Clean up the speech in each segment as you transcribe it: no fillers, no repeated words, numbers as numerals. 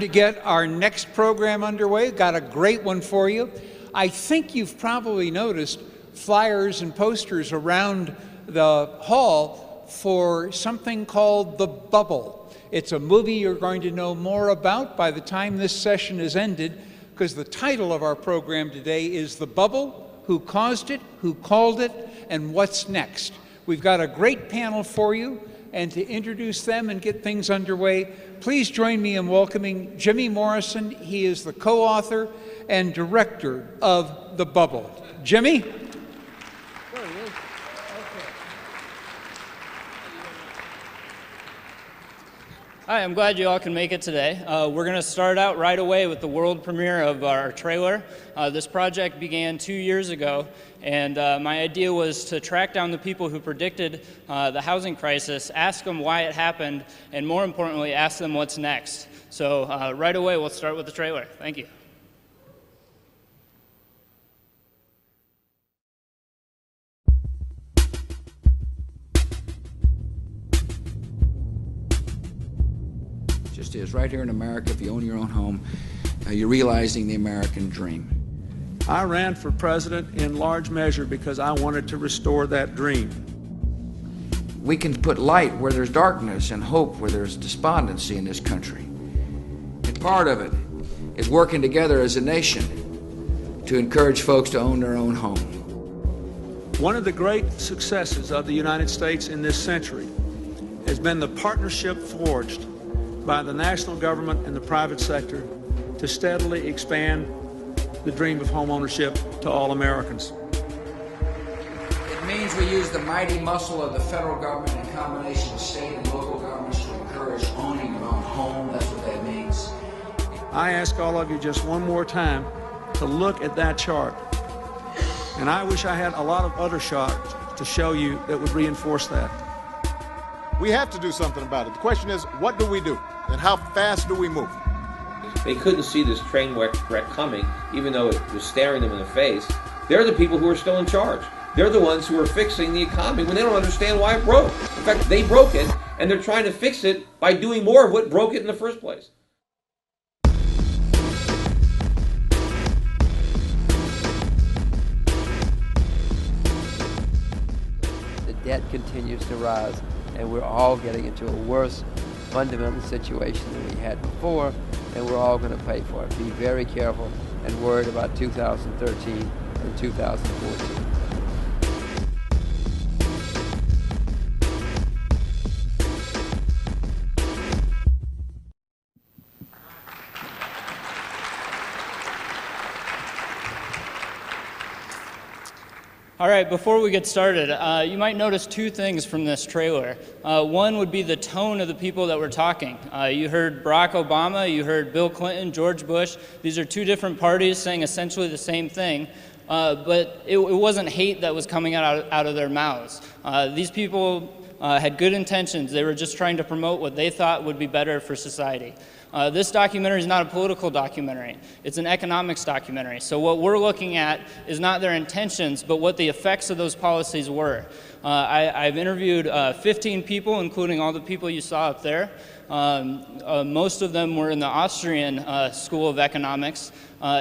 To get our next program underway. Got a great one for you. I think you've probably noticed flyers and posters around the hall for something called The Bubble. It's a movie you're going to know more about by the time this session is ended, because the title of our program today is The Bubble: Who Caused It, Who Called It, and What's Next. We've got a great panel for you, and to introduce them and get things underway, please join me in welcoming Jimmy Morrison. He is the co-author and director of The Bubble. Jimmy? There he is. Okay. Hi, I'm glad you all can make it today. We're going to start out right away with the world premiere of our trailer. This project began 2 years ago, and my idea was to track down the people who predicted the housing crisis, ask them why it happened, and more importantly, ask them what's next. So right away, we'll start with the trailer. Thank you. Just is right here in America. If you own your own home, you're realizing the American dream. I ran for president in large measure because I wanted to restore that dream. We can put light where there's darkness and hope where there's despondency in this country. And part of it is working together as a nation to encourage folks to own their own home. One of the great successes of the United States in this century has been the partnership forged by the national government and the private sector to steadily expand the dream of homeownership to all Americans. It means we use the mighty muscle of the federal government in combination with state and local governments to encourage owning your own home. That's what that means. I ask all of you just one more time to look at that chart. And I wish I had a lot of other shots to show you that would reinforce that. We have to do something about it. The question is, what do we do? And how fast do we move? They couldn't see this train wreck coming, even though it was staring them in the face. They're the people who are still in charge. They're the ones who are fixing the economy when they don't understand why it broke. In fact, they broke it, and they're trying to fix it by doing more of what broke it in the first place. The debt continues to rise, and we're all getting into a worse fundamental situation than we had before, and we're all going to pay for it. Be very careful and worried about 2013 and 2014. All right, before we get started, you might notice two things from this trailer. One would be the tone of the people that were talking. You heard Barack Obama, you heard Bill Clinton, George Bush. These are two different parties saying essentially the same thing, but it wasn't hate that was coming out of their mouths. These people had good intentions. They were just trying to promote what they thought would be better for society. This documentary is not a political documentary. It's an economics documentary. So what we're looking at is not their intentions, but what the effects of those policies were. I've interviewed 15 people, including all the people you saw up there. Most of them were in the Austrian School of Economics.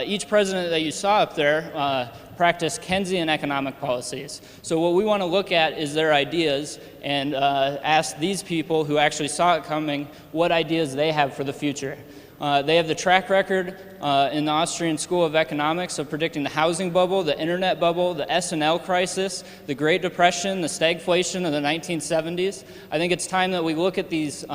Each president that you saw up there practiced Keynesian economic policies. So what we want to look at is their ideas and ask these people who actually saw it coming what ideas they have for the future. They have the track record in the Austrian School of Economics of predicting the housing bubble, the internet bubble, the S&L crisis, the Great Depression, the stagflation of the 1970s. I think it's time that we look at these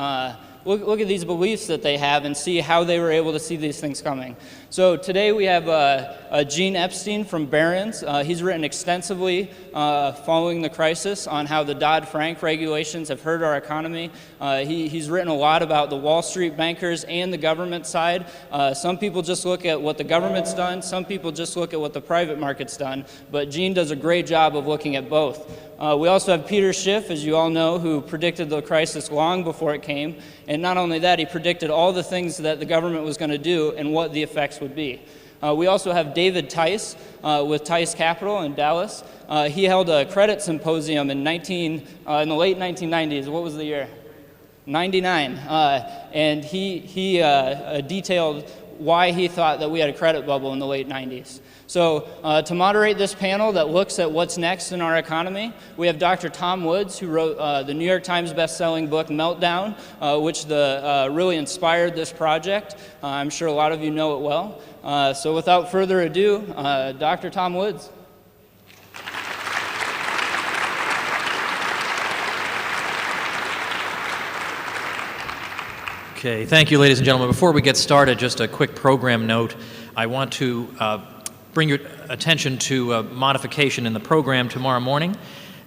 look at these beliefs that they have and see how they were able to see these things coming. So today we have Gene Epstein from Barron's. He's written extensively following the crisis on how the Dodd-Frank regulations have hurt our economy. He's written a lot about the Wall Street bankers and the government side. Some people just look at what the government's done. Some people just look at what the private market's done. But Gene does a great job of looking at both. We also have Peter Schiff, as you all know, who predicted the crisis long before it came. And not only that, he predicted all the things that the government was going to do and what the effects would be. We also have David Tice with Tice Capital in Dallas. He held a credit symposium in the late 1990s. What was the year? 99. And he detailed why he thought that we had a credit bubble in the late 90s. So to moderate this panel that looks at what's next in our economy, we have Dr. Tom Woods, who wrote the New York Times best-selling book Meltdown, which really inspired this project. I'm sure a lot of you know it well. So without further ado, Dr. Tom Woods. Okay, thank you, ladies and gentlemen. Before we get started, just a quick program note. I want to bring your attention to a modification in the program tomorrow morning.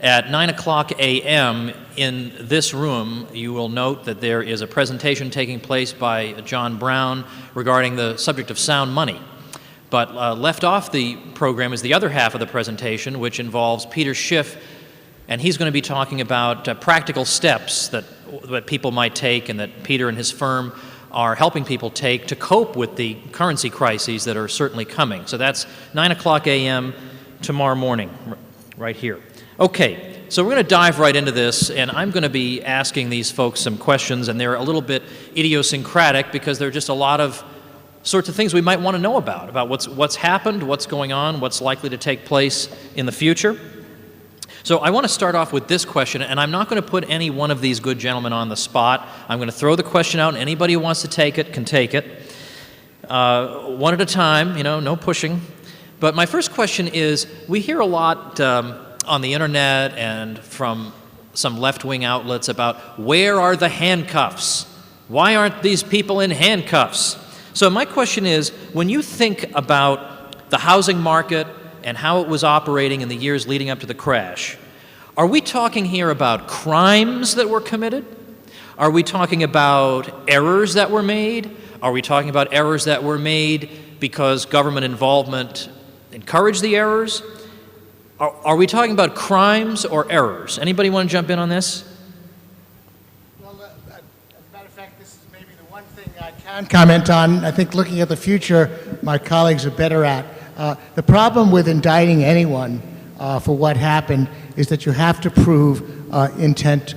At 9 o'clock a.m. in this room, you will note that there is a presentation taking place by John Brown regarding the subject of sound money. But left off the program is the other half of the presentation, which involves Peter Schiff, and he's going to be talking about practical steps that people might take and that Peter and his firm are helping people take to cope with the currency crises that are certainly coming. So that's 9 o'clock a.m. tomorrow morning, right here. Okay, so we're going to dive right into this, and I'm going to be asking these folks some questions, and they're a little bit idiosyncratic because there are just a lot of sorts of things we might want to know about what's happened, what's going on, what's likely to take place in the future. So I want to start off with this question, and I'm not going to put any one of these good gentlemen on the spot. I'm going to throw the question out, and anybody who wants to take it can take it. One at a time, no pushing. But my first question is, we hear a lot on the internet and from some left-wing outlets about where are the handcuffs? Why aren't these people in handcuffs? So my question is, when you think about the housing market and how it was operating in the years leading up to the crash, are we talking here about crimes that were committed? Are we talking about errors that were made? Are we talking about errors that were made because government involvement encouraged the errors? Are we talking about crimes or errors? Anybody want to jump in on this? Well, as a matter of fact, this is maybe the one thing I can comment on. I think looking at the future, my colleagues are better at. The problem with indicting anyone for what happened is that you have to prove intent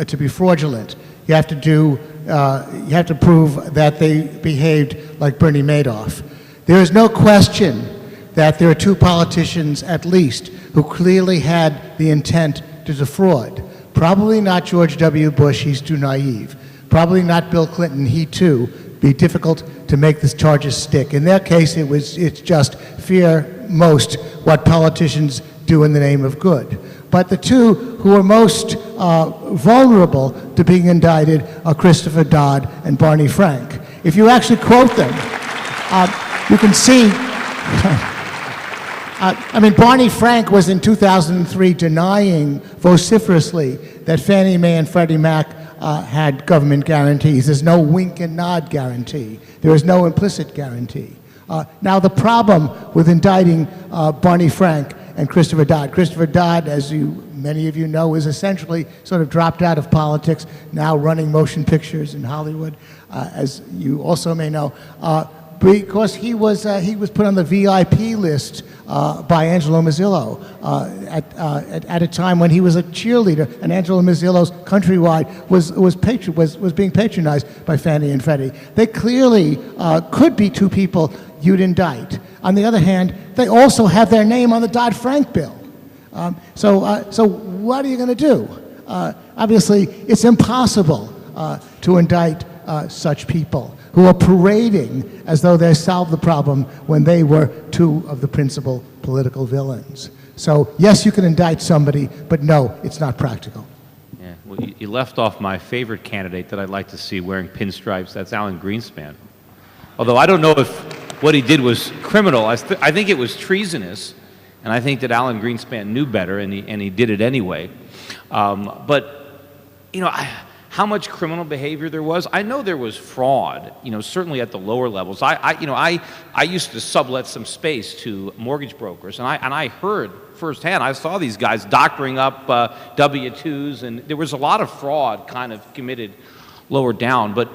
to be fraudulent. You have to prove that they behaved like Bernie Madoff. There is no question that there are two politicians at least who clearly had the intent to defraud. Probably not George W. Bush, he's too naive. Probably not Bill Clinton, he too. Be difficult to make the charges stick. In their case, it's just fear most what politicians do in the name of good. But the two who are most vulnerable to being indicted are Christopher Dodd and Barney Frank. If you actually quote them, you can see. Barney Frank was in 2003 denying vociferously that Fannie Mae and Freddie Mac had government guarantees. There's no wink and nod guarantee. There is no implicit guarantee. Now, the problem with indicting Barney Frank and Christopher Dodd, as many of you know, is essentially sort of dropped out of politics, now running motion pictures in Hollywood, as you also may know, because he was put on the VIP list by Angelo Mazzillo at a time when he was a cheerleader, and Angelo Mazzillo's Countrywide was being patronized by Fannie and Freddie. They clearly could be two people you'd indict. On the other hand, they also have their name on the Dodd-Frank bill. So what are you going to do? Obviously, it's impossible to indict such people who are parading as though they solved the problem when they were two of the principal political villains. So yes, you can indict somebody, but no, it's not practical. Yeah, well, you left off my favorite candidate that I'd like to see wearing pinstripes. That's Alan Greenspan. Although I don't know if what he did was criminal. I think it was treasonous, and I think that Alan Greenspan knew better, and he did it anyway. But how much criminal behavior there was? I know there was fraud. Certainly at the lower levels. I used to sublet some space to mortgage brokers, and I heard firsthand. I saw these guys doctoring up W-2s, and there was a lot of fraud kind of committed lower down. But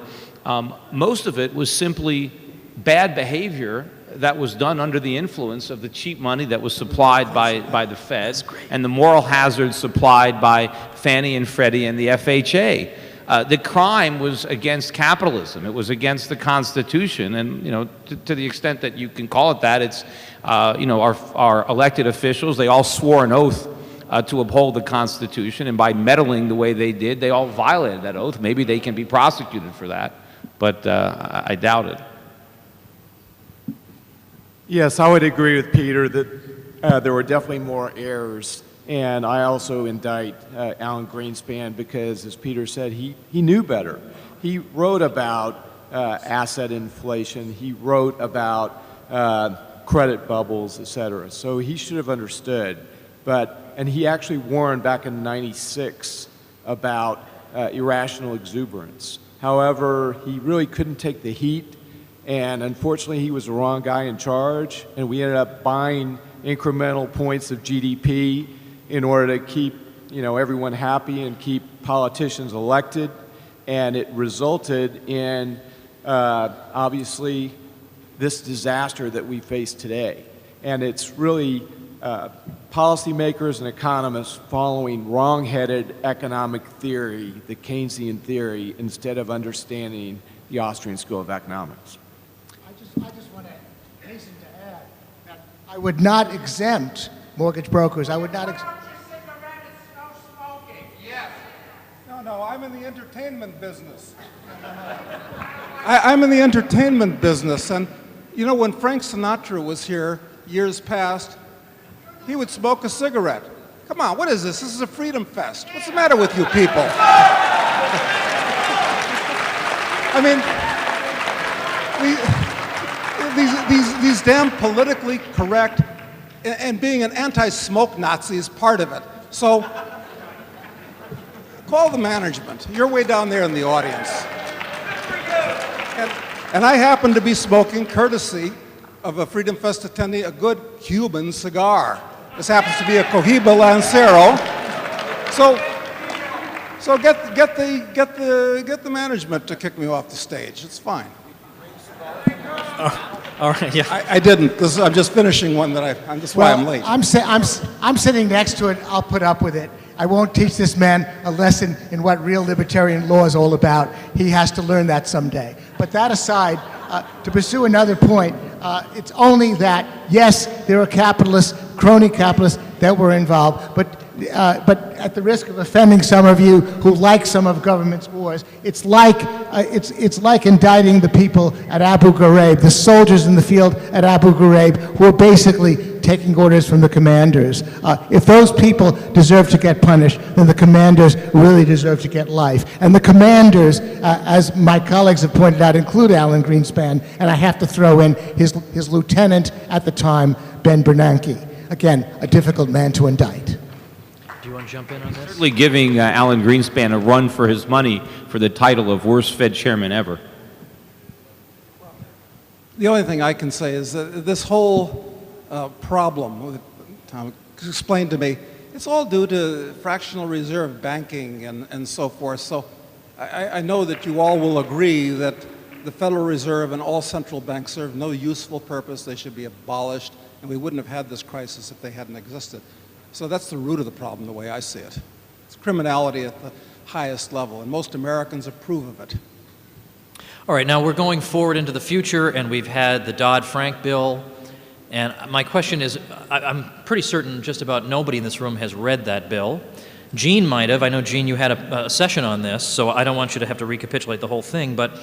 most of it was simply bad behavior that was done under the influence of the cheap money that was supplied by the Fed and the moral hazard supplied by Fannie and Freddie and the FHA. the crime was against capitalism. It was against the Constitution, and to the extent that you can call it that, it's our elected officials. They all swore an oath to uphold the Constitution, and by meddling the way they did, they all violated that oath. Maybe they can be prosecuted for that, but I doubt it. Yes, I would agree with Peter that there were definitely more errors, and I also indict Alan Greenspan because, as Peter said, he knew better. He wrote about asset inflation. He wrote about credit bubbles, et cetera. So he should have understood. And he actually warned back in '96 about irrational exuberance. However, he really couldn't take the heat, and unfortunately he was the wrong guy in charge, and we ended up buying incremental points of GDP in order to keep everyone happy and keep politicians elected, and it resulted in obviously this disaster that we face today. And it's really policymakers and economists following wrong-headed economic theory, the Keynesian theory, instead of understanding the Austrian School of Economics. I just want to hasten to add that I would not exempt mortgage brokers. I would not No, I'm in the entertainment business. I'm in the entertainment business, and when Frank Sinatra was here years past, he would smoke a cigarette. Come on, what is this? This is a freedom fest. What's the matter with you people? I mean, these damn politically correct, and being an anti-smoke Nazi is part of it. So, call the management. You're way down there in the audience. And I happen to be smoking, courtesy of a Freedom Fest attendee, a good Cuban cigar. This happens to be a Cohiba Lancero. So get the management to kick me off the stage. It's fine. All right, yeah. I didn't. I'm just finishing one that's why I'm late. I'm sitting next to it. I'll put up with it. I won't teach this man a lesson in what real libertarian law is all about. He has to learn that someday. But that aside, to pursue another point, it's only that, yes, there are capitalists, crony capitalists that were involved, but at the risk of offending some of you who like some of government's wars, it's like indicting the people at Abu Ghraib, the soldiers in the field at Abu Ghraib, who are basically taking orders from the commanders. If those people deserve to get punished, then the commanders really deserve to get life. And the commanders, as my colleagues have pointed out, include Alan Greenspan, and I have to throw in his lieutenant at the time, Ben Bernanke. Again, a difficult man to indict. Do you want to jump in on this? Certainly giving Alan Greenspan a run for his money for the title of worst Fed chairman ever. The only thing I can say is that this whole problem, Tom explained to me, it's all due to fractional reserve banking and so forth. So I know that you all will agree that the Federal Reserve and all central banks serve no useful purpose. They should be abolished, and we wouldn't have had this crisis if they hadn't existed. So that's the root of the problem, the way I see it. It's criminality at the highest level, and most Americans approve of it. All right, now we're going forward into the future, and we've had the Dodd-Frank bill. And my question is, I'm pretty certain just about nobody in this room has read that bill. Gene might have. I know, Gene, you had a session on this, so I don't want you to have to recapitulate the whole thing. But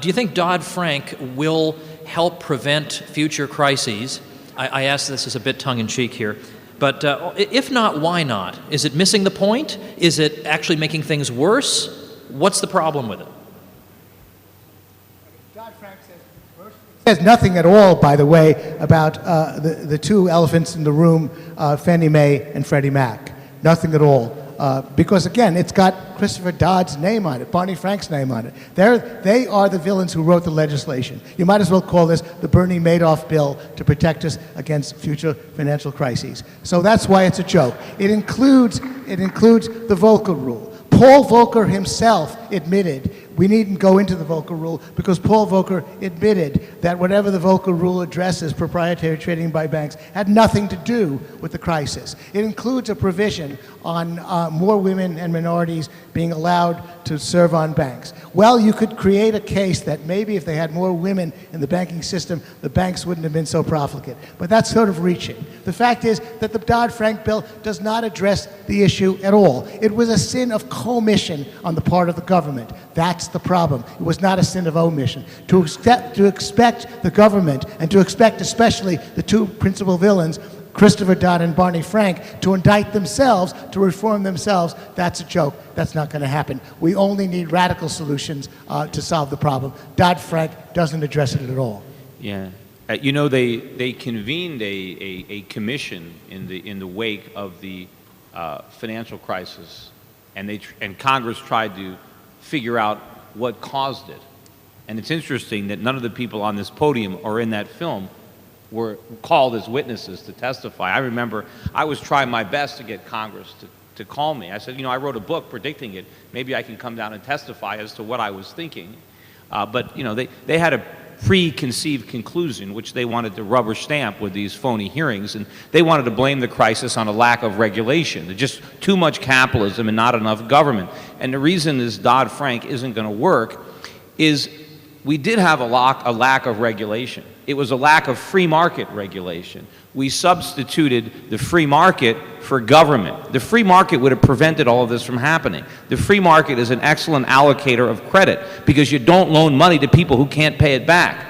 do you think Dodd-Frank will help prevent future crises? I ask this as a bit tongue-in-cheek here. But if not, why not? Is it missing the point? Is it actually making things worse? What's the problem with it? Says nothing at all, by the way, about the two elephants in the room, Fannie Mae and Freddie Mac. Nothing at all. Because, again, it's got Christopher Dodd's name on it, Barney Frank's name on it. They are the villains who wrote the legislation. You might as well call this the Bernie Madoff bill to protect us against future financial crises. So that's why it's a joke. It includes the Volcker rule. Paul Volcker himself admitted We needn't go into the Volcker Rule because Paul Volcker admitted that whatever the Volcker Rule addresses, proprietary trading by banks, had nothing to do with the crisis. It includes a provision on more women and minorities being allowed to serve on banks. Well, you could create a case that maybe if they had more women in the banking system, the banks wouldn't have been so profligate. But that's sort of reaching. The fact is that the Dodd-Frank bill does not address the issue at all. It was a sin of commission on the part of the government. That's the problem. It was not a sin of omission. To expect the government, and to expect especially the two principal villains, Christopher Dodd and Barney Frank, to indict themselves, to reform themselves, that's a joke. That's not going to happen. We only need radical solutions to solve the problem. Dodd-Frank doesn't address it at all. Yeah. You know, they convened a commission in the wake of the financial crisis, and Congress tried to figure out what caused it. And it's interesting that none of the people on this podium or in that film were called as witnesses to testify. I remember I was trying my best to get Congress to call me. I said, you know, I wrote a book predicting it. Maybe I can come down and testify as to what I was thinking. But, you know, they had a preconceived conclusion, which they wanted to rubber stamp with these phony hearings, and they wanted to blame the crisis on a lack of regulation. There's just too much capitalism and not enough government. And the reason this Dodd-Frank isn't going to work is we did have a lack of regulation. It was a lack of free market regulation. We substituted the free market for government. The free market would have prevented all of this from happening. The free market is an excellent allocator of credit because you don't loan money to people who can't pay it back.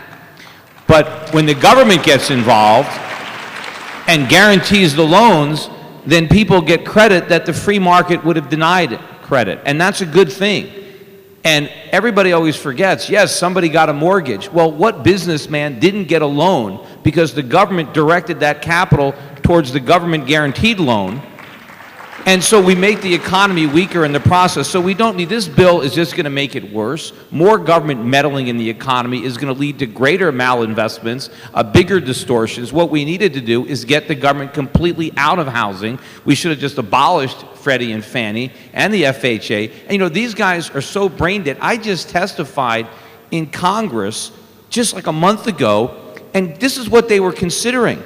But when the government gets involved and guarantees the loans, then people get credit that the free market would have denied credit. And that's a good thing. And everybody always forgets, yes, somebody got a mortgage. Well, what businessman didn't get a loan because the government directed that capital towards the government guaranteed loan? And so we make the economy weaker in the process. So we don't need, this bill is just going to make it worse. More government meddling in the economy is going to lead to greater malinvestments, bigger distortions. What we needed to do is get the government completely out of housing. We should have just abolished Freddie and Fannie and the FHA. And you know, these guys are so brain dead. I just testified in Congress just like a month ago, and this is what they were considering.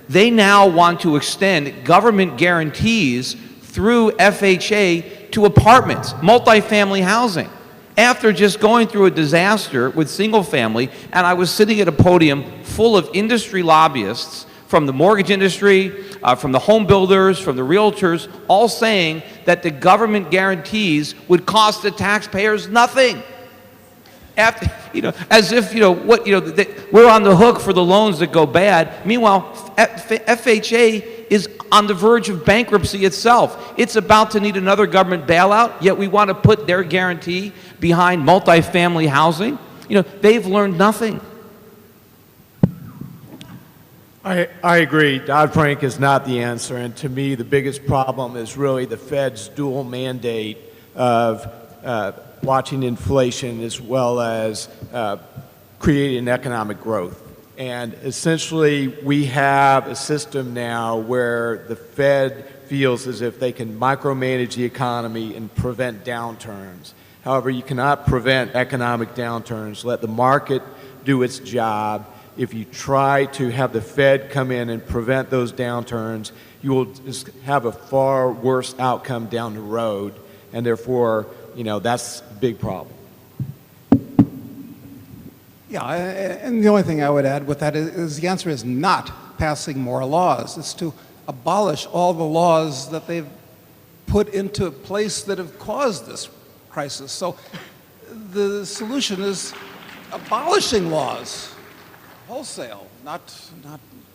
They now want to extend government guarantees through FHA to apartments, multifamily housing, after just going through a disaster with single family. And I was sitting at a podium full of industry lobbyists from the mortgage industry, from the home builders, from the realtors, all saying that the government guarantees would cost the taxpayers nothing. After, you know, as if, you know, what, you know, we're on the hook for the loans that go bad. Meanwhile, FHA is on the verge of bankruptcy itself. It's about to need another government bailout, yet we want to put their guarantee behind multifamily housing. You know, they've learned nothing. I agree. Dodd-Frank is not the answer, and to me the biggest problem is really the Fed's dual mandate of watching inflation as well as creating economic growth. And essentially we have a system now where the Fed feels as if they can micromanage the economy and prevent downturns. However, you cannot prevent economic downturns. Let the market do its job. If you try to have the Fed come in and prevent those downturns, you will just have a far worse outcome down the road, and therefore, you know, that's a big problem. Yeah, and the only thing I would add with that is the answer is not passing more laws. It's to abolish all the laws that they've put into place that have caused this crisis. So the solution is abolishing laws wholesale, not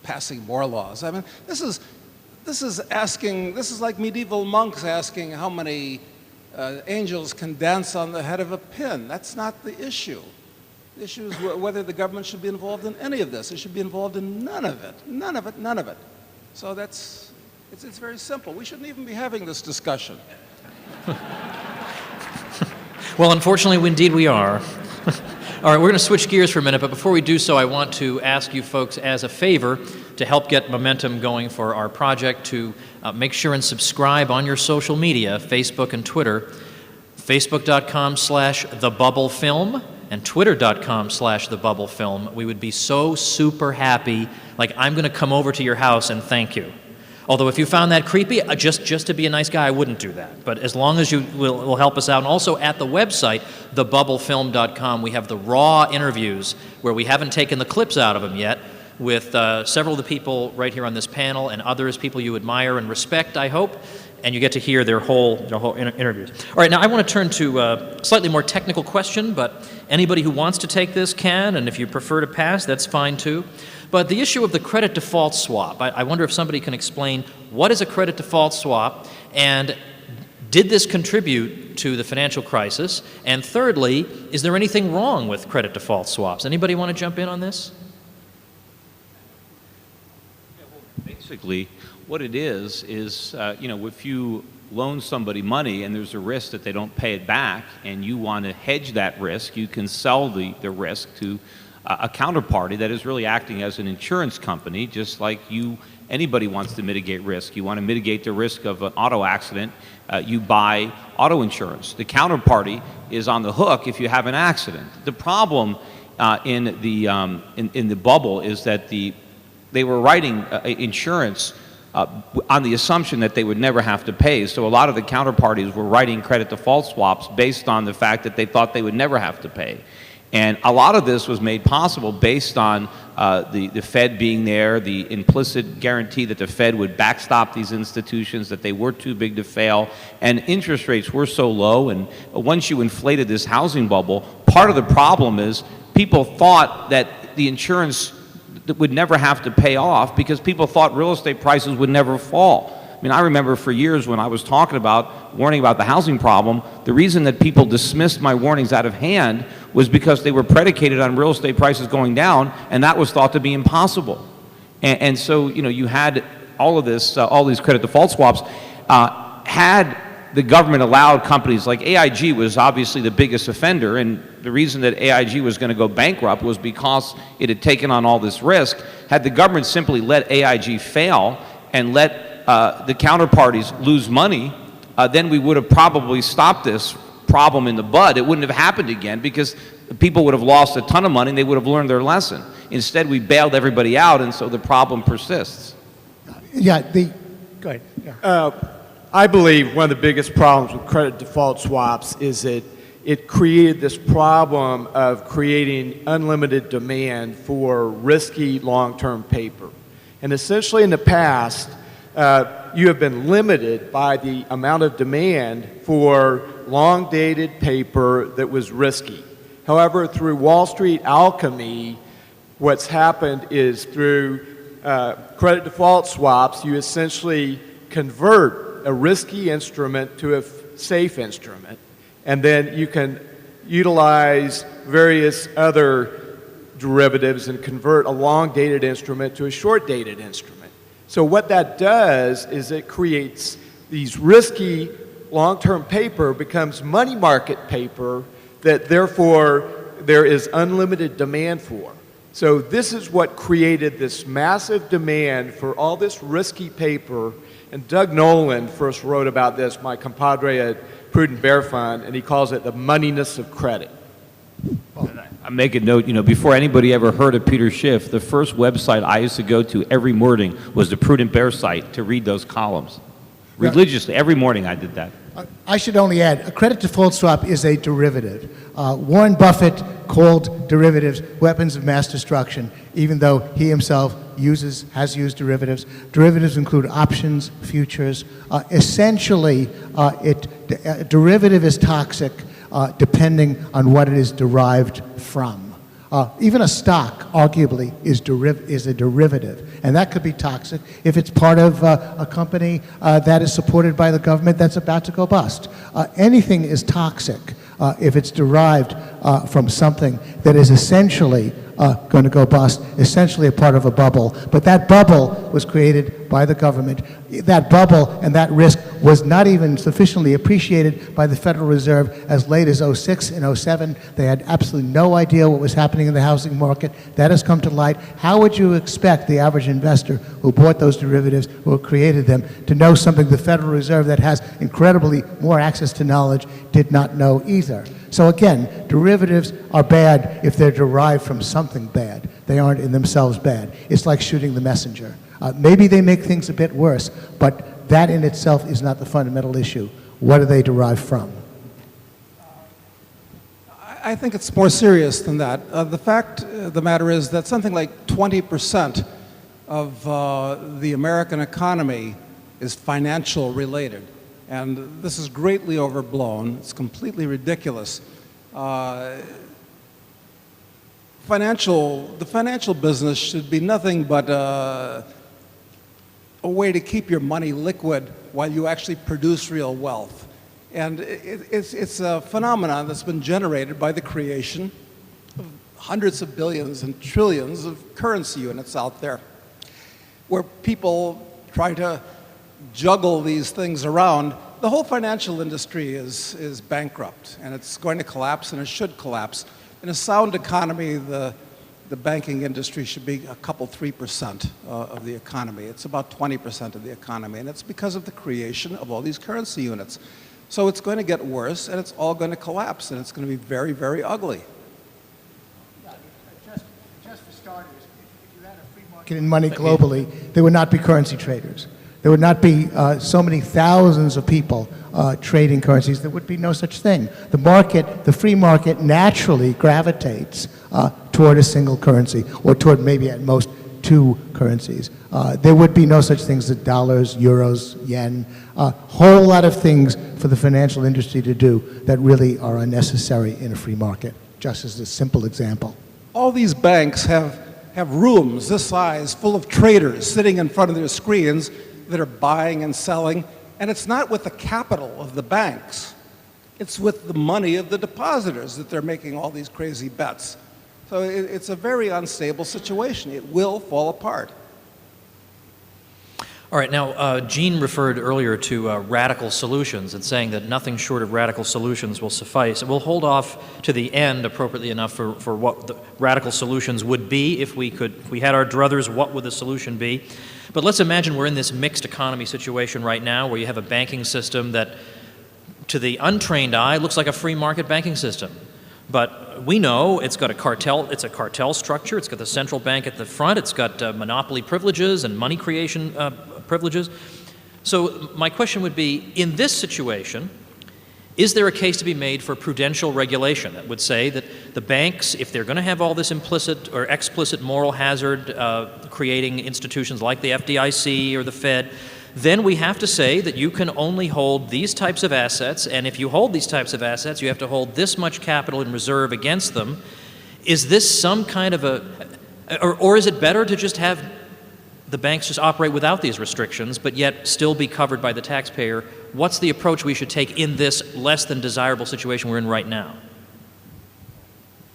passing more laws. I mean, this is like medieval monks asking how many angels can dance on the head of a pin. That's not the issue. The issue is whether the government should be involved in any of this. It should be involved in none of it. None of it, none of it. So it's very simple. We shouldn't even be having this discussion. Well, unfortunately, indeed we are. All right, we're going to switch gears for a minute, but before we do so, I want to ask you folks as a favor to help get momentum going for our project to make sure and subscribe on your social media, Facebook and Twitter. Facebook.com/thebubblefilm, and Twitter.com/thebubblefilm. We would be so super happy, like I'm going to come over to your house and thank you. Although if you found that creepy, just to be a nice guy, I wouldn't do that. But as long as you will help us out. And also at the website, thebubblefilm.com, we have the raw interviews where we haven't taken the clips out of them yet with several of the people right here on this panel and others, people you admire and respect, I hope. And you get to hear their whole interviews. All right, now I want to turn to a slightly more technical question, but anybody who wants to take this can, and if you prefer to pass, that's fine too. But the issue of the credit default swap, I wonder if somebody can explain what is a credit default swap, and did this contribute to the financial crisis? And thirdly, is there anything wrong with credit default swaps? Anybody want to jump in on this? Basically, what it is, if you loan somebody money and there's a risk that they don't pay it back and you want to hedge that risk, you can sell the risk to a counterparty that is really acting as an insurance company, just like anybody wants to mitigate risk. You want to mitigate the risk of an auto accident, you buy auto insurance. The counterparty is on the hook if you have an accident. The problem in the bubble is that they were writing insurance on the assumption that they would never have to pay. So a lot of the counterparties were writing credit default swaps based on the fact that they thought they would never have to pay. And a lot of this was made possible based on the Fed being there, the implicit guarantee that the Fed would backstop these institutions, that they were too big to fail, and interest rates were so low. And once you inflated this housing bubble, part of the problem is people thought that the insurance would never have to pay off because people thought real estate prices would never fall. I mean, I remember for years when I was warning about the housing problem, the reason that people dismissed my warnings out of hand was because they were predicated on real estate prices going down, and that was thought to be impossible. And so, you had all of this, all these credit default swaps. Had the government allowed companies like AIG was obviously the biggest offender, and the reason that AIG was going to go bankrupt was because it had taken on all this risk. Had the government simply let AIG fail and let the counterparties lose money, then we would have probably stopped this problem in the bud. It wouldn't have happened again because people would have lost a ton of money and they would have learned their lesson. Instead, we bailed everybody out, and so the problem persists. Yeah, go ahead. Yeah. I believe one of the biggest problems with credit default swaps is that it created this problem of creating unlimited demand for risky long-term paper. And essentially in the past, you have been limited by the amount of demand for long-dated paper that was risky. However, through Wall Street alchemy, what's happened is through credit default swaps, you essentially convert a risky instrument to a safe instrument, and then you can utilize various other derivatives and convert a long-dated instrument to a short-dated instrument. So what that does is it creates these risky long-term paper becomes money market paper that therefore there is unlimited demand for. So this is what created this massive demand for all this risky paper. And Doug Nolan first wrote about this, my compadre at Prudent Bear Fund, and he calls it the moneyness of credit. I make a note, before anybody ever heard of Peter Schiff, the first website I used to go to every morning was the Prudent Bear site to read those columns. Religiously, every morning I did that. I should only add, a credit default swap is a derivative. Warren Buffett called derivatives weapons of mass destruction, even though he himself has used derivatives. Derivatives include options, futures. Essentially, a derivative is toxic depending on what it is derived from. Even a stock, arguably, is a derivative, and that could be toxic if it's part of a company that is supported by the government that's about to go bust. Anything is toxic if it's derived from something that is essentially going to go bust, essentially a part of a bubble. But that bubble was created by the government. That bubble and that risk was not even sufficiently appreciated by the Federal Reserve as late as 06 and 07. They had absolutely no idea what was happening in the housing market. That has come to light. How would you expect the average investor who bought those derivatives, who created them, to know something the Federal Reserve, that has incredibly more access to knowledge, did not know either? So again, derivatives are bad if they're derived from something bad. They aren't in themselves bad. It's like shooting the messenger. Maybe they make things a bit worse, but that in itself is not the fundamental issue. What are they derived from? I think it's more serious than that. The fact of the matter is that something like 20% of the American economy is financial related. And this is greatly overblown. It's completely ridiculous. The financial business should be nothing but a way to keep your money liquid while you actually produce real wealth. And it's a phenomenon that's been generated by the creation of hundreds of billions and trillions of currency units out there, where people try to juggle these things around. The whole financial industry is bankrupt, and it's going to collapse, and it should collapse. In a sound economy, the banking industry should be a couple, 3% of the economy. It's about 20% of the economy, and it's because of the creation of all these currency units. So it's going to get worse, and it's all going to collapse, and it's going to be very, very ugly. Just for starters, if you had a free market in money globally, there would not be currency traders. There would not be so many thousands of people trading currencies. There would be no such thing. The market, the free market, naturally gravitates toward a single currency, or toward maybe at most two currencies. There would be no such things as dollars, euros, yen, a whole lot of things for the financial industry to do that really are unnecessary in a free market, just as a simple example. All these banks have rooms this size full of traders sitting in front of their screens that are buying and selling, and it's not with the capital of the banks. It's with the money of the depositors that they're making all these crazy bets. So it's a very unstable situation. It will fall apart. All right, now, Gene referred earlier to radical solutions and saying that nothing short of radical solutions will suffice. We'll hold off to the end, appropriately enough, for what the radical solutions would be. If we had our druthers, what would the solution be? But let's imagine we're in this mixed economy situation right now where you have a banking system that, to the untrained eye, looks like a free market banking system. But we know it's got a cartel structure, it's got the central bank at the front, it's got monopoly privileges and money creation privileges. So my question would be, in this situation, is there a case to be made for prudential regulation that would say that the banks, if they're going to have all this implicit or explicit moral hazard creating institutions like the FDIC or the Fed, then we have to say that you can only hold these types of assets, and if you hold these types of assets, you have to hold this much capital in reserve against them. Is this some kind of or is it better to just have the banks just operate without these restrictions, but yet still be covered by the taxpayer? What's the approach we should take in this less than desirable situation we're in right now?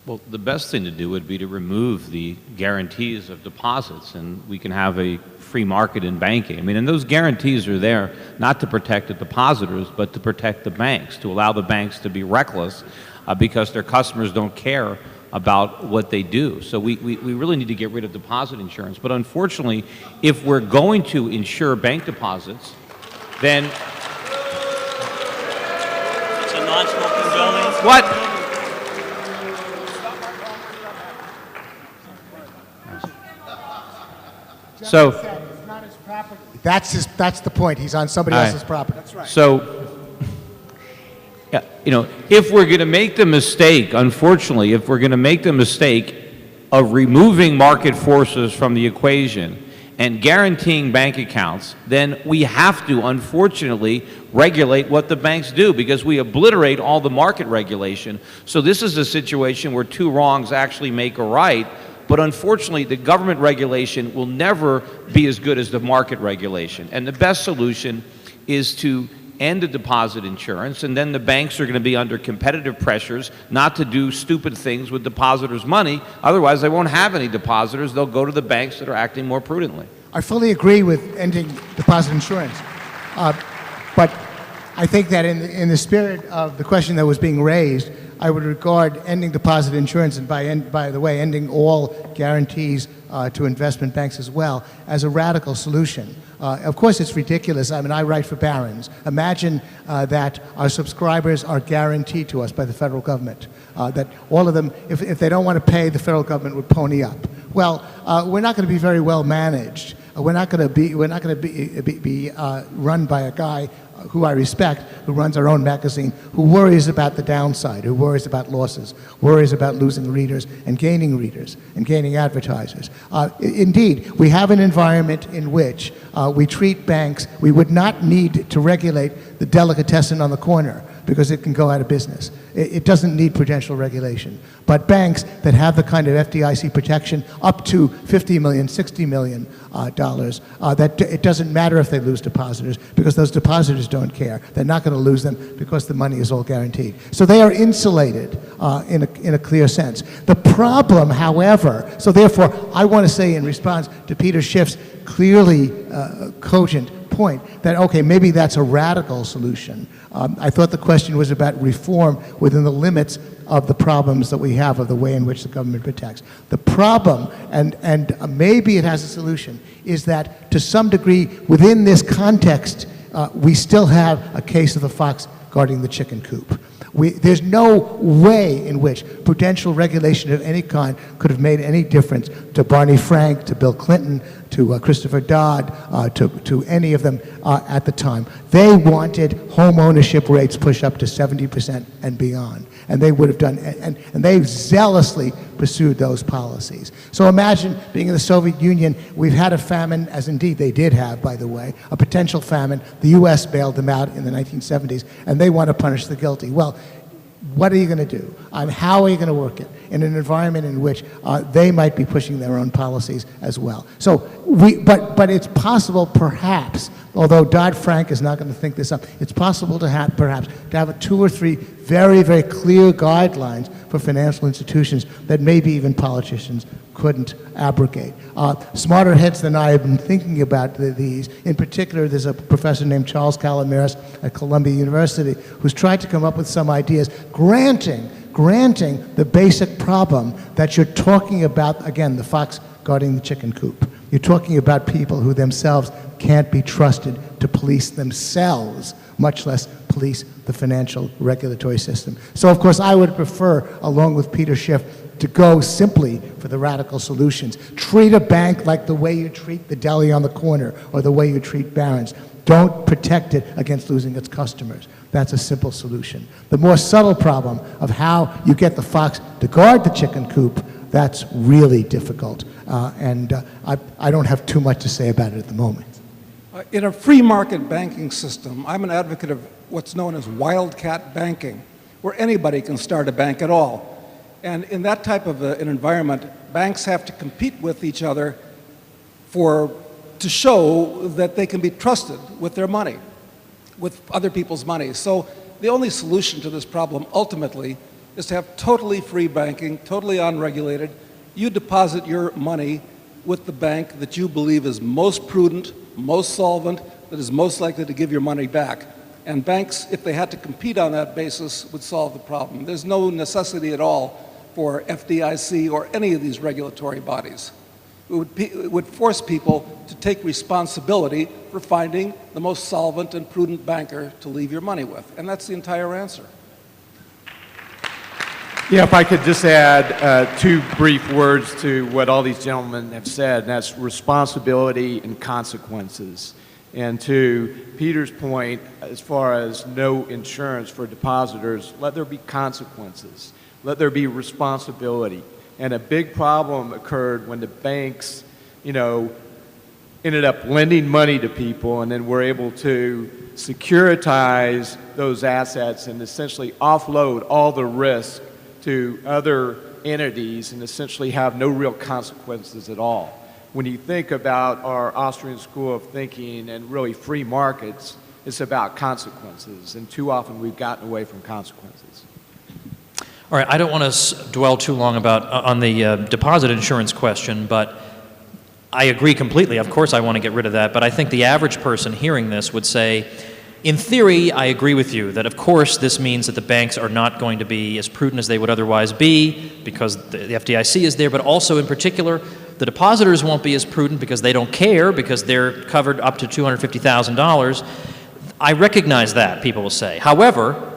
Well, the best thing to do would be to remove the guarantees of deposits, and we can have a free market in banking. I mean, and those guarantees are there not to protect the depositors, but to protect the banks, to allow the banks to be reckless because their customers don't care about what they do. So we really need to get rid of deposit insurance. But unfortunately, if we're going to insure bank deposits, then... It's a non-smoking building. What? So it's not his property. That's the point. He's on somebody else's property. That's right. So, yeah, you know, if we're going to make the mistake, unfortunately, if we're going to make the mistake of removing market forces from the equation and guaranteeing bank accounts, then we have to, unfortunately, regulate what the banks do because we obliterate all the market regulation. So this is a situation where two wrongs actually make a right. But unfortunately, the government regulation will never be as good as the market regulation. And the best solution is to end a deposit insurance, and then the banks are going to be under competitive pressures not to do stupid things with depositors' money. Otherwise, they won't have any depositors. They'll go to the banks that are acting more prudently. I fully agree with ending deposit insurance. But I think that in the spirit of the question that was being raised, I would regard ending deposit insurance, and by the way, ending all guarantees to investment banks as well, as a radical solution. Of course, it's ridiculous. I mean, I write for Barron's. Imagine that our subscribers are guaranteed to us by the federal government, that all of them, if they don't want to pay, the federal government would pony up. Well, we're not going to be very well managed. We're not going to be run by a guy who I respect, who runs our own magazine, who worries about the downside, who worries about losses, worries about losing readers and gaining advertisers. Indeed, we have an environment in which we treat banks, we would not need to regulate the delicatessen on the corner because it can go out of business. It doesn't need prudential regulation. But banks that have the kind of FDIC protection up to $50 million, $60 million, that it doesn't matter if they lose depositors because those depositors don't care. They're not going to lose them because the money is all guaranteed. So they are insulated in a clear sense. The problem, however, so therefore I want to say in response to Peter Schiff's clearly cogent point that, okay, maybe that's a radical solution. I thought the question was about reform within the limits of the problems that we have of the way in which the government protects. The problem, and maybe it has a solution, is that to some degree within this context, we still have a case of the fox guarding the chicken coop. There's no way in which prudential regulation of any kind could have made any difference to Barney Frank, to Bill Clinton, to Christopher Dodd, to any of them at the time. They wanted home ownership rates pushed up to 70% and beyond. And they would have done, and they zealously pursued those policies. So imagine being in the Soviet Union, we've had a famine, as indeed they did have, by the way, a potential famine. The U.S. bailed them out in the 1970s, and they want to punish the guilty. Well, what are you going to do? How are you going to work it in an environment in which they might be pushing their own policies as well? So, but it's possible, perhaps, although Dodd-Frank is not going to think this up, it's possible to have, perhaps, to have 2 or 3 very, very clear guidelines for financial institutions that maybe even politicians couldn't abrogate. Smarter heads than I have been thinking about these. In particular, there's a professor named Charles Calomiris at Columbia University who's tried to come up with some ideas granting the basic problem that you're talking about, again, the fox guarding the chicken coop. You're talking about people who themselves can't be trusted to police themselves, much less police the financial regulatory system. So, of course, I would prefer, along with Peter Schiff, to go simply for the radical solutions. Treat a bank like the way you treat the deli on the corner or the way you treat Barron's. Don't protect it against losing its customers. That's a simple solution. The more subtle problem of how you get the fox to guard the chicken coop, that's really difficult. I don't have too much to say about it at the moment. In a free market banking system, I'm an advocate of what's known as wildcat banking, where anybody can start a bank at all. And in that type of an environment, banks have to compete with each other to show that they can be trusted with their money, with other people's money. So the only solution to this problem ultimately is to have totally free banking, totally unregulated. You deposit your money with the bank that you believe is most prudent, most solvent, that is most likely to give your money back. And banks, if they had to compete on that basis, would solve the problem. There's no necessity at all for FDIC or any of these regulatory bodies. It would force people to take responsibility for finding the most solvent and prudent banker to leave your money with. And that's the entire answer. Yeah, if I could just add 2 brief words to what all these gentlemen have said, and that's responsibility and consequences. And to Peter's point, as far as no insurance for depositors, let there be consequences. Let there be responsibility. And a big problem occurred when the banks, ended up lending money to people and then were able to securitize those assets and essentially offload all the risk to other entities and essentially have no real consequences at all. When you think about our Austrian school of thinking and really free markets, It's about consequences, and too often we've gotten away from consequences. All right, I don't want to dwell too long on the deposit insurance question, but I agree completely. Of course I want to get rid of that, but I think the average person hearing this would say, in theory, I agree with you that of course this means that the banks are not going to be as prudent as they would otherwise be because the FDIC is there, but also in particular, the depositors won't be as prudent because they don't care because they're covered up to $250,000. I recognize that, people will say. However,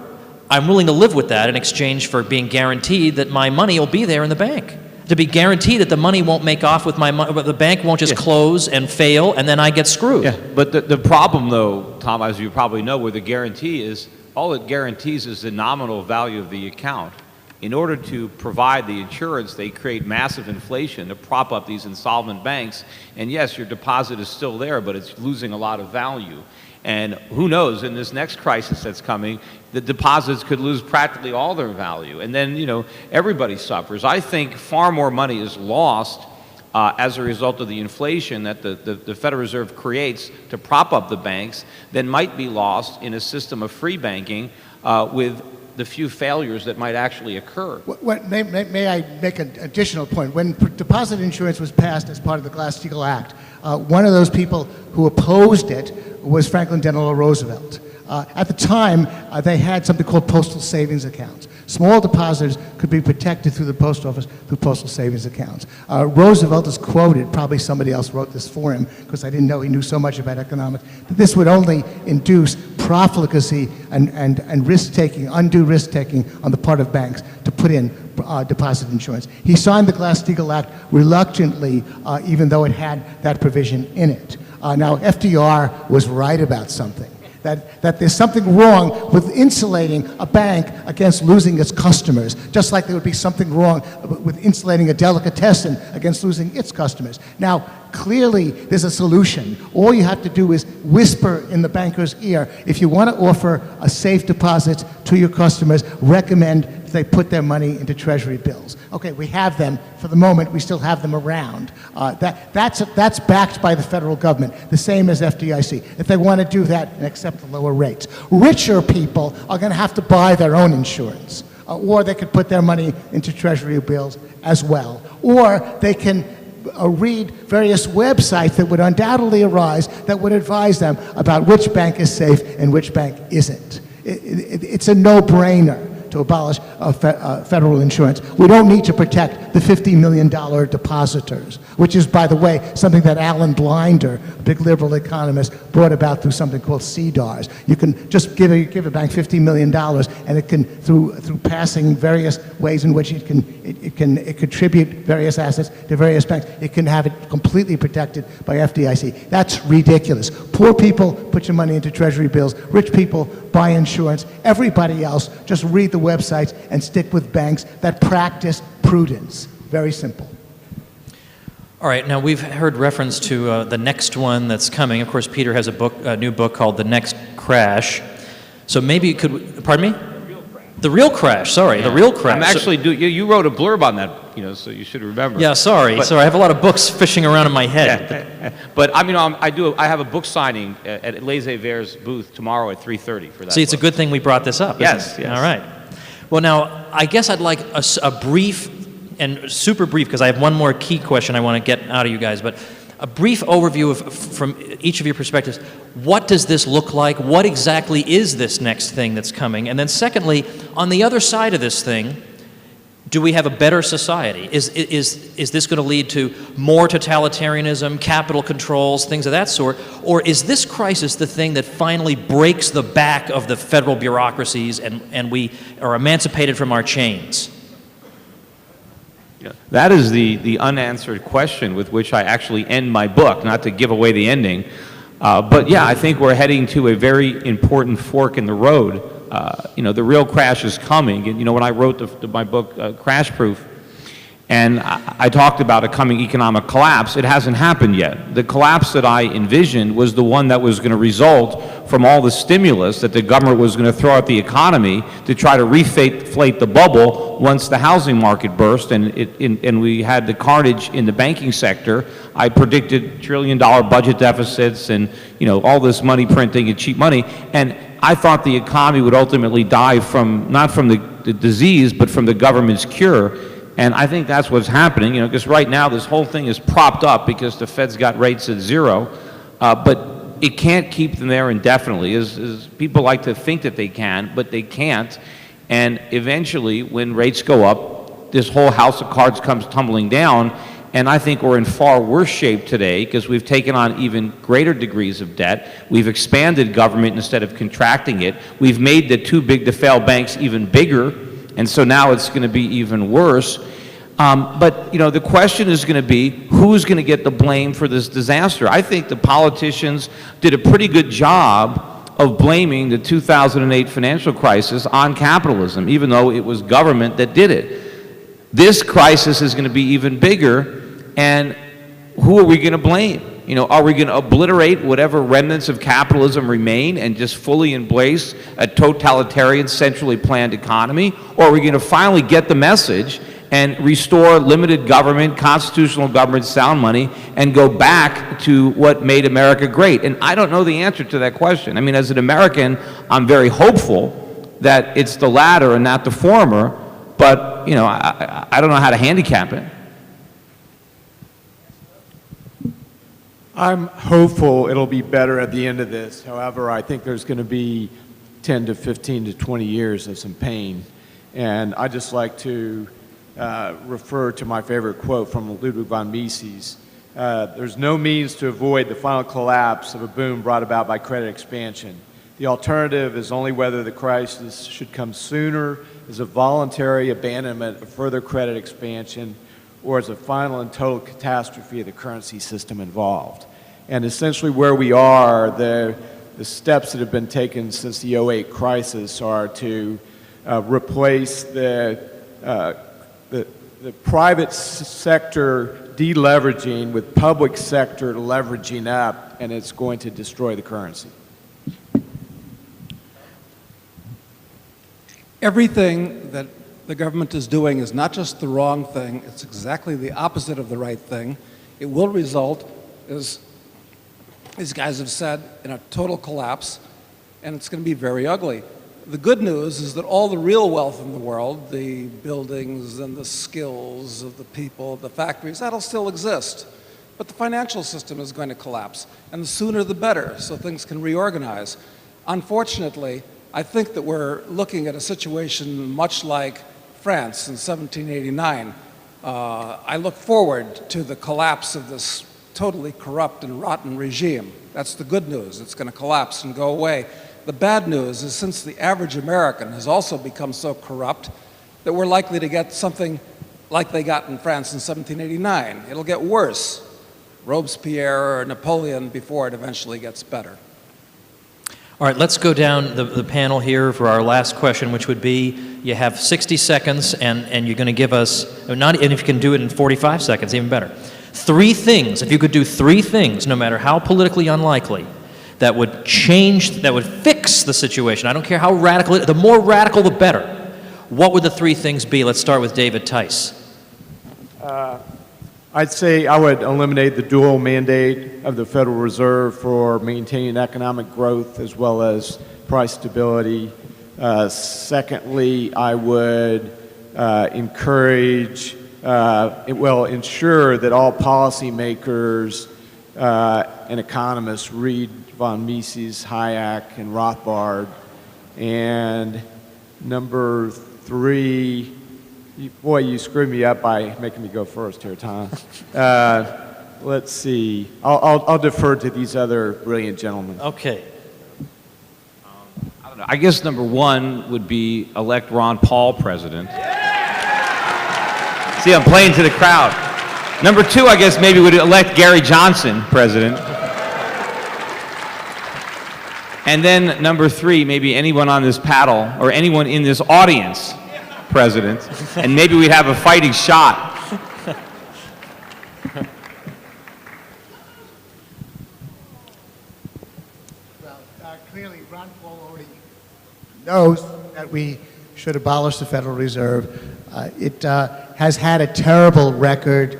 I'm willing to live with that in exchange for being guaranteed that my money will be there in the bank. To be guaranteed that the money won't make off with my money, the bank won't just close and fail, and then I get screwed. Yeah, but the problem, though, Tom, as you probably know, with the guarantee is all it guarantees is the nominal value of the account. In order to provide the insurance, they create massive inflation to prop up these insolvent banks. And yes, your deposit is still there, but it's losing a lot of value. And who knows, in this next crisis that's coming, the deposits could lose practically all their value. And then, everybody suffers. I think far more money is lost as a result of the inflation that the Federal Reserve creates to prop up the banks than might be lost in a system of free banking with the few failures that might actually occur. May I make an additional point? When deposit insurance was passed as part of the Glass-Steagall Act, one of those people who opposed it was Franklin Delano Roosevelt. At the time, they had something called postal savings accounts. Small depositors could be protected through the post office through postal savings accounts. Roosevelt is quoted, probably somebody else wrote this for him because I didn't know he knew so much about economics, that this would only induce profligacy and risk-taking, undue risk-taking on the part of banks to put in deposit insurance. He signed the Glass-Steagall Act reluctantly, even though it had that provision in it. Now, FDR was right about something. That there's something wrong with insulating a bank against losing its customers, just like there would be something wrong with insulating a delicatessen against losing its customers. Now, clearly, there's a solution. All you have to do is whisper in the banker's ear. If you want to offer a safe deposit to your customers, recommend they put their money into Treasury bills. Okay, we have them. For the moment, we still have them around. That's backed by the federal government, the same as FDIC, if they want to do that and accept the lower rates. Richer people are going to have to buy their own insurance, or they could put their money into Treasury bills as well. Or they can read various websites that would undoubtedly arise that would advise them about which bank is safe and which bank isn't. It's a no-brainer to abolish federal insurance. We don't need to protect the $50 million depositors, which is, by the way, something that Alan Blinder, a big liberal economist, brought about through something called CDARS. You can just give a bank $50 million, and it can, through passing various ways in which it can contribute various assets to various banks, it can have it completely protected by FDIC. That's ridiculous. Poor people put your money into Treasury bills. Rich people buy insurance. Everybody else just read the websites and stick with banks that practice prudence. Very simple. All right, now we've heard reference to the next one that's coming. Of course, Peter has a new book called The Next Crash. So maybe you could, pardon me? The Real Crash, sorry, The Real Crash. I'm actually, you wrote a blurb on that, so you should remember. Yeah, sorry, I have a lot of books fishing around in my head. Yeah. But I have a book signing at Laissez-Vaire's booth tomorrow at 3:30 for that. See, it's a good thing we brought this up. Yes. All right. Well, now, I guess I'd like a brief, and super brief, because I have one more key question I want to get out of you guys, but a brief overview from each of your perspectives. What does this look like? What exactly is this next thing that's coming? And then secondly, on the other side of this thing, do we have a better society? Is this going to lead to more totalitarianism, capital controls, things of that sort? Or is this crisis the thing that finally breaks the back of the federal bureaucracies and we are emancipated from our chains? That is the unanswered question with which I actually end my book, not to give away the ending. But yeah, I think we're heading to a very important fork in the road. The real crash is coming. And, when I wrote my book, Crash Proof, And I talked about a coming economic collapse. It hasn't happened yet. The collapse that I envisioned was the one that was going to result from all the stimulus that the government was going to throw at the economy to try to reflate the bubble once the housing market burst and we had the carnage in the banking sector. I predicted trillion-dollar budget deficits and, all this money printing and cheap money. And I thought the economy would ultimately die from, not from the disease, but from the government's cure. And I think that's what's happening, because right now this whole thing is propped up because the Fed's got rates at zero, but it can't keep them there indefinitely. As people like to think that they can, but they can't. And eventually, when rates go up, this whole house of cards comes tumbling down. And I think we're in far worse shape today because we've taken on even greater degrees of debt. We've expanded government instead of contracting it. We've made the too big to fail banks even bigger. And so now it's going to be even worse. But the question is going to be, who's going to get the blame for this disaster? I think the politicians did a pretty good job of blaming the 2008 financial crisis on capitalism, even though it was government that did it. This crisis is going to be even bigger, and who are we going to blame? Are we going to obliterate whatever remnants of capitalism remain and just fully embrace a totalitarian, centrally planned economy? Or are we going to finally get the message and restore limited government, constitutional government, sound money, and go back to what made America great? And I don't know the answer to that question. I mean, as an American, I'm very hopeful that it's the latter and not the former, but, I don't know how to handicap it. I'm hopeful it'll be better at the end of this. However, I think there's going to be 10 to 15 to 20 years of some pain. And I'd just like to refer to my favorite quote from Ludwig von Mises. There's no means to avoid the final collapse of a boom brought about by credit expansion. The alternative is only whether the crisis should come sooner as a voluntary abandonment of further credit expansion or as a final and total catastrophe of the currency system involved. And essentially where we are, the steps that have been taken since the 2008 crisis are to replace the private sector deleveraging with public sector leveraging up, and it's going to destroy the currency. Everything that the government is doing is not just the wrong thing, it's exactly the opposite of the right thing. It will result, as these guys have said, in a total collapse, and it's going to be very ugly. The good news is that all the real wealth in the world, the buildings and the skills of the people, the factories, that'll still exist. But the financial system is going to collapse, and the sooner the better, so things can reorganize. Unfortunately, I think that we're looking at a situation much like France in 1789. I look forward to the collapse of this totally corrupt and rotten regime. That's the good news. It's going to collapse and go away. The bad news is since the average American has also become so corrupt that we're likely to get something like they got in France in 1789. It'll get worse. Robespierre or Napoleon before it eventually gets better. All right, let's go down the panel here for our last question, which would be, you have 60 seconds, and you're going to give us, and if you can do it in 45 seconds, even better. 3 things, if you could do 3 things, no matter how politically unlikely, that would change, that would fix the situation. I don't care how radical, the more radical, the better. What would the 3 things be? Let's start with David Tice. I'd say I would eliminate the dual mandate of the Federal Reserve for maintaining economic growth as well as price stability. Secondly, I would ensure that all policymakers and economists read von Mises, Hayek, and Rothbard. And number 3, boy, you screwed me up by making me go first here, Tom. Let's see. I'll defer to these other brilliant gentlemen. Okay. I don't know. I guess number 1 would be elect Ron Paul president. See, I'm playing to the crowd. Number 2, I guess maybe would elect Gary Johnson president. And then number 3, maybe anyone on this panel or anyone in this audience president, and maybe we'd have a fighting shot Clearly, Ron Paul already knows that we should abolish the Federal Reserve. It has had a terrible record.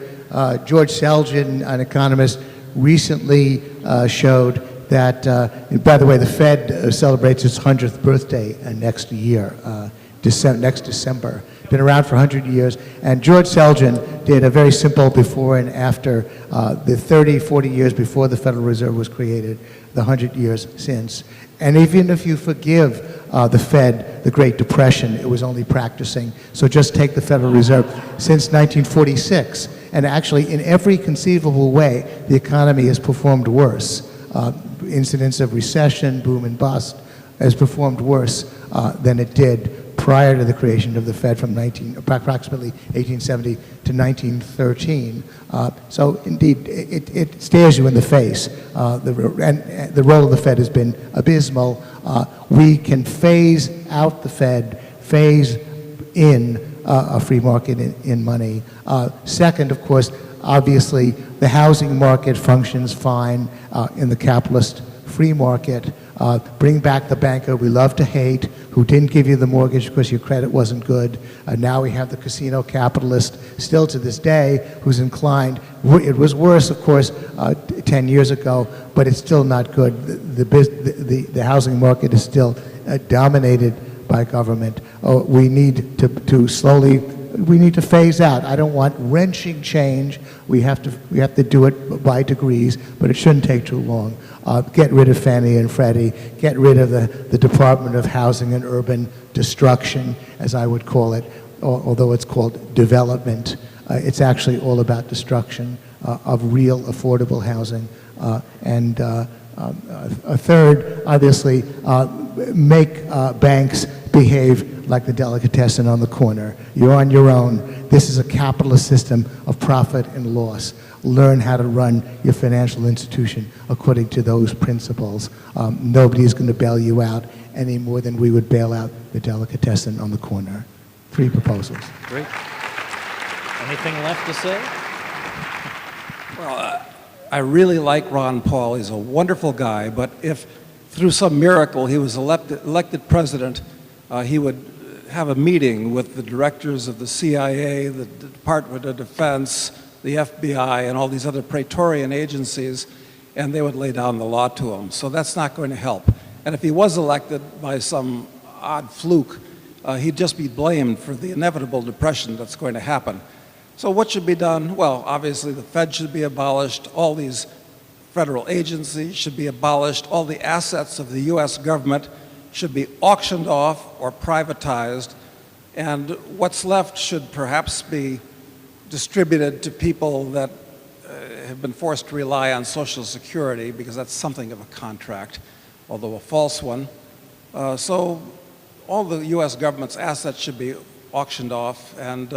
George Selgin, an economist, recently showed that, by the way, the Fed celebrates its 100th birthday next year, next December. Been around for 100 years. And George Selgin did a very simple before and after, the 30, 40 years before the Federal Reserve was created, the 100 years since. And even if you forgive the Fed, the Great Depression, it was only practicing. So just take the Federal Reserve since 1946. And actually, in every conceivable way, the economy has performed worse. Incidents of recession, boom and bust, has performed worse than it did prior to the creation of the Fed from approximately 1870 to 1913. So indeed, it stares you in the face. And the role of the Fed has been abysmal. We can phase out the Fed, phase in a free market in money. Second, of course, obviously, the housing market functions fine in the capitalist free market. Bring back the banker we love to hate, who didn't give you the mortgage because your credit wasn't good. Now we have the casino capitalist, still to this day, who's inclined. It was worse, of course, 10 years ago, but it's still not good. The housing market is still dominated by government. We need to slowly. We need to phase out. I don't want wrenching change. We have to do it by degrees, but it shouldn't take too long. Get rid of Fannie and Freddie. Get rid of the Department of Housing and Urban Destruction, as I would call it, although it's called development. It's actually all about destruction of real affordable housing. And a third, obviously, make banks behave like the delicatessen on the corner. You're on your own. This is a capitalist system of profit and loss. Learn how to run your financial institution according to those principles. Nobody is going to bail you out any more than we would bail out the delicatessen on the corner. 3 proposals. Great. Anything left to say? Well, I really like Ron Paul. He's a wonderful guy, but if through some miracle he was elected president, he would have a meeting with the directors of the CIA, the Department of Defense, the FBI, and all these other Praetorian agencies, and they would lay down the law to him. So that's not going to help. And if he was elected by some odd fluke, he'd just be blamed for the inevitable depression that's going to happen. So what should be done? Well, obviously the Fed should be abolished. All these federal agencies should be abolished. All the assets of the U.S. government should be auctioned off or privatized, and what's left should perhaps be distributed to people that have been forced to rely on Social Security, because that's something of a contract, although a false one. So all the U.S. government's assets should be auctioned off, and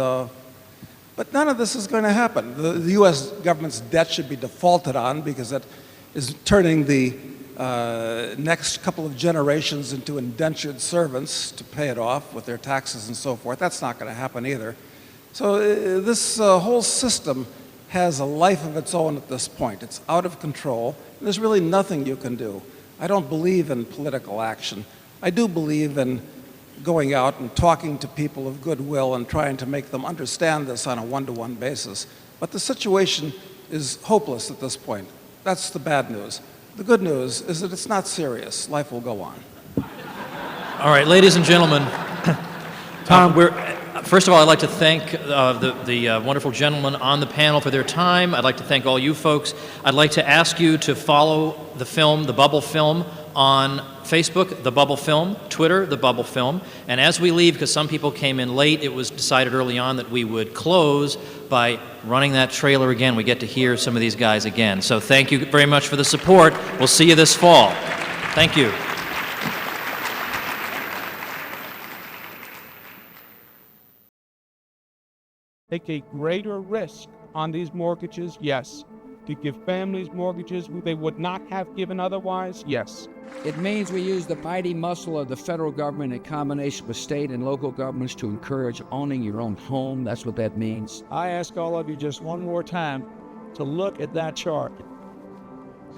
but none of this is going to happen. The U.S. government's debt should be defaulted on, because that is turning the next couple of generations into indentured servants to pay it off with their taxes and so forth. That's not going to happen either. So this whole system has a life of its own at this point. It's out of control, and there's really nothing you can do. I don't believe in political action. I do believe in going out and talking to people of goodwill and trying to make them understand this on a one-to-one basis. But the situation is hopeless at this point. That's the bad news. The good news is that it's not serious. Life will go on. All right, ladies and gentlemen, Tom, first of all, I'd like to thank the wonderful gentlemen on the panel for their time. I'd like to thank all you folks. I'd like to ask you to follow the film, The Bubble Film, on Facebook, The Bubble Film, Twitter, The Bubble Film. And as we leave, because some people came in late, it was decided early on that we would close by running that trailer again. We get to hear some of these guys again. So thank you very much for the support. We'll see you this fall. Thank you. Take a greater risk on these mortgages? Yes. To give families mortgages they would not have given otherwise? Yes. It means we use the mighty muscle of the federal government in combination with state and local governments to encourage owning your own home. That's what that means. I ask all of you just one more time to look at that chart.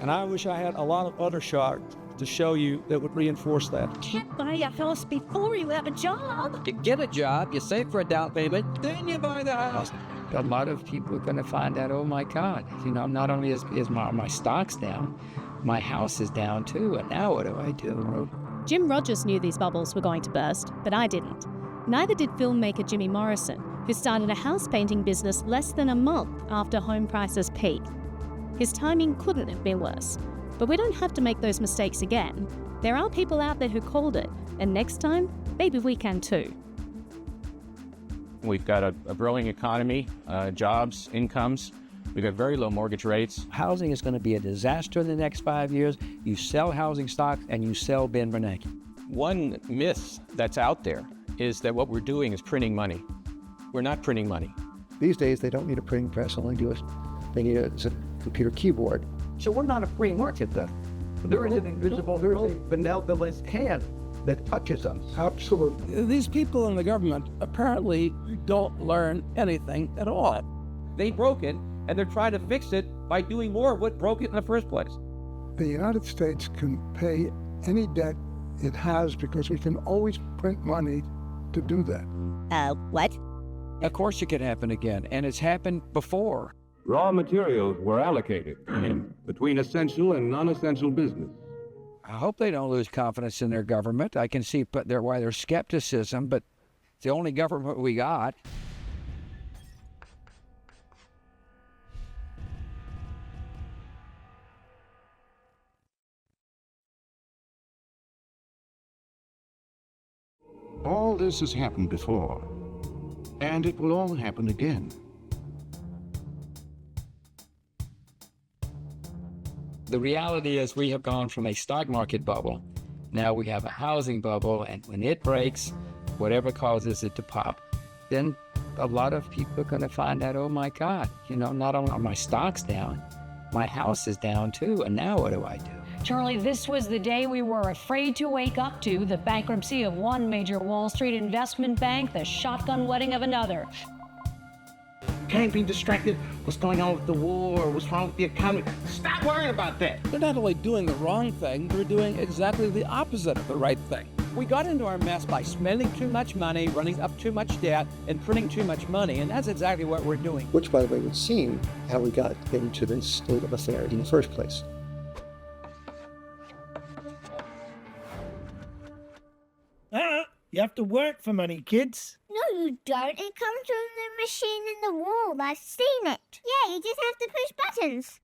And I wish I had a lot of other charts to show you that would reinforce that. Can't buy a house before you have a job. You get a job, you save for a down payment, then you buy the house. A lot of people are going to find out, oh my God, not only is my stocks down, my house is down too, and now what do I do? Jim Rogers knew these bubbles were going to burst, but I didn't. Neither did filmmaker Jimmy Morrison, who started a house painting business less than a month after home prices peaked. His timing couldn't have been worse. But we don't have to make those mistakes again. There are people out there who called it, and next time, maybe we can too. We've got a growing economy, jobs, incomes. We've got very low mortgage rates. Housing is going to be a disaster in the next 5 years. You sell housing stocks and you sell Ben Bernanke. One myth that's out there is that what we're doing is printing money. We're not printing money. These days, they don't need a printing press. All they need a computer keyboard. So we're not a free market then. There is an invisible, there is a benevolent hand that touches us. Absolutely. These people in the government apparently don't learn anything at all. They broke it, and they're trying to fix it by doing more of what broke it in the first place. The United States can pay any debt it has because we can always print money to do that. What? Of course it could happen again, and it's happened before. Raw materials were allocated between essential and non-essential business. I hope they don't lose confidence in their government. I can see why there's skepticism, but it's the only government we got. All this has happened before, and it will all happen again. The reality is we have gone from a stock market bubble. Now we have a housing bubble, and when it breaks, whatever causes it to pop, then a lot of people are going to find out, oh my God, not only are my stocks down, my house is down too, and now what do I do? Charlie, this was the day we were afraid to wake up to: the bankruptcy of one major Wall Street investment bank, the shotgun wedding of another. Can't be distracted. What's going on with the war? What's wrong with the economy? Stop worrying about that. They're not only doing the wrong thing, they're doing exactly the opposite of the right thing. We got into our mess by spending too much money, running up too much debt, and printing too much money, and that's exactly what we're doing. Which, by the way, would seem how we got into this state of affairs in the first place. You have to work for money, kids. No, you don't. It comes from the machine in the wall. I've seen it. Yeah, you just have to push buttons.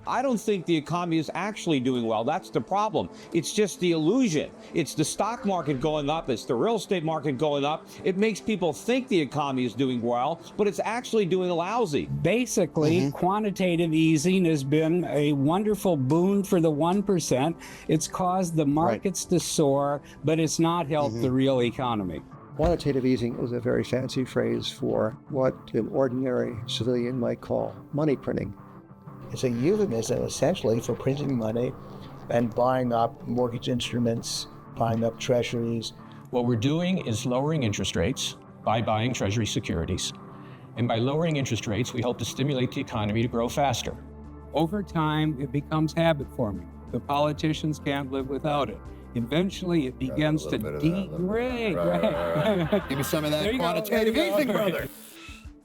I don't think the economy is actually doing well. That's the problem. It's just the illusion. It's the stock market going up. It's the real estate market going up. It makes people think the economy is doing well, but it's actually doing lousy. Basically, quantitative easing has been a wonderful boon for the 1%. It's caused the markets to soar, but it's not helped the real economy. Quantitative easing is a very fancy phrase for what an ordinary civilian might call money printing. It's a euphemism, essentially, for printing money and buying up mortgage instruments, buying up treasuries. What we're doing is lowering interest rates by buying treasury securities. And by lowering interest rates, we hope to stimulate the economy to grow faster. Over time, it becomes habit forming. The politicians can't live without it. Eventually, it begins to degrade. Give me some of that quantitative easing, brother.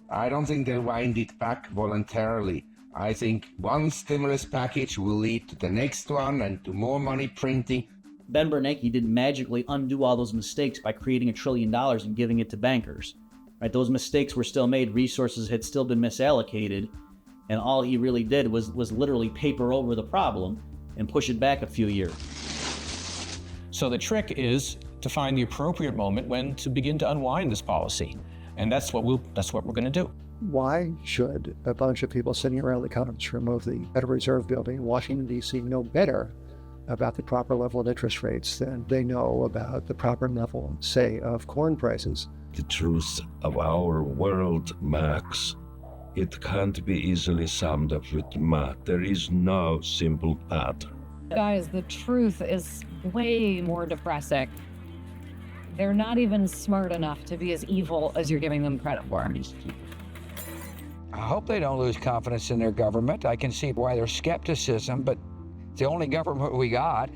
I don't think they'll wind it back voluntarily. I think one stimulus package will lead to the next one and to more money printing. Ben Bernanke didn't magically undo all those mistakes by creating $1 trillion and giving it to bankers. Right? Those mistakes were still made, resources had still been misallocated, and all he really did was literally paper over the problem and push it back a few years. So the trick is to find the appropriate moment when to begin to unwind this policy. And that's what we're going to do. Why should a bunch of people sitting around the conference room of the Federal Reserve Building in Washington, D.C. know better about the proper level of interest rates than they know about the proper level, say, of corn prices? The truth of our world, Max, it can't be easily summed up with math. There is no simple pattern. Guys, the truth is way more depressing. They're not even smart enough to be as evil as you're giving them credit for. I hope they don't lose confidence in their government. I can see why there's skepticism, but it's the only government we got.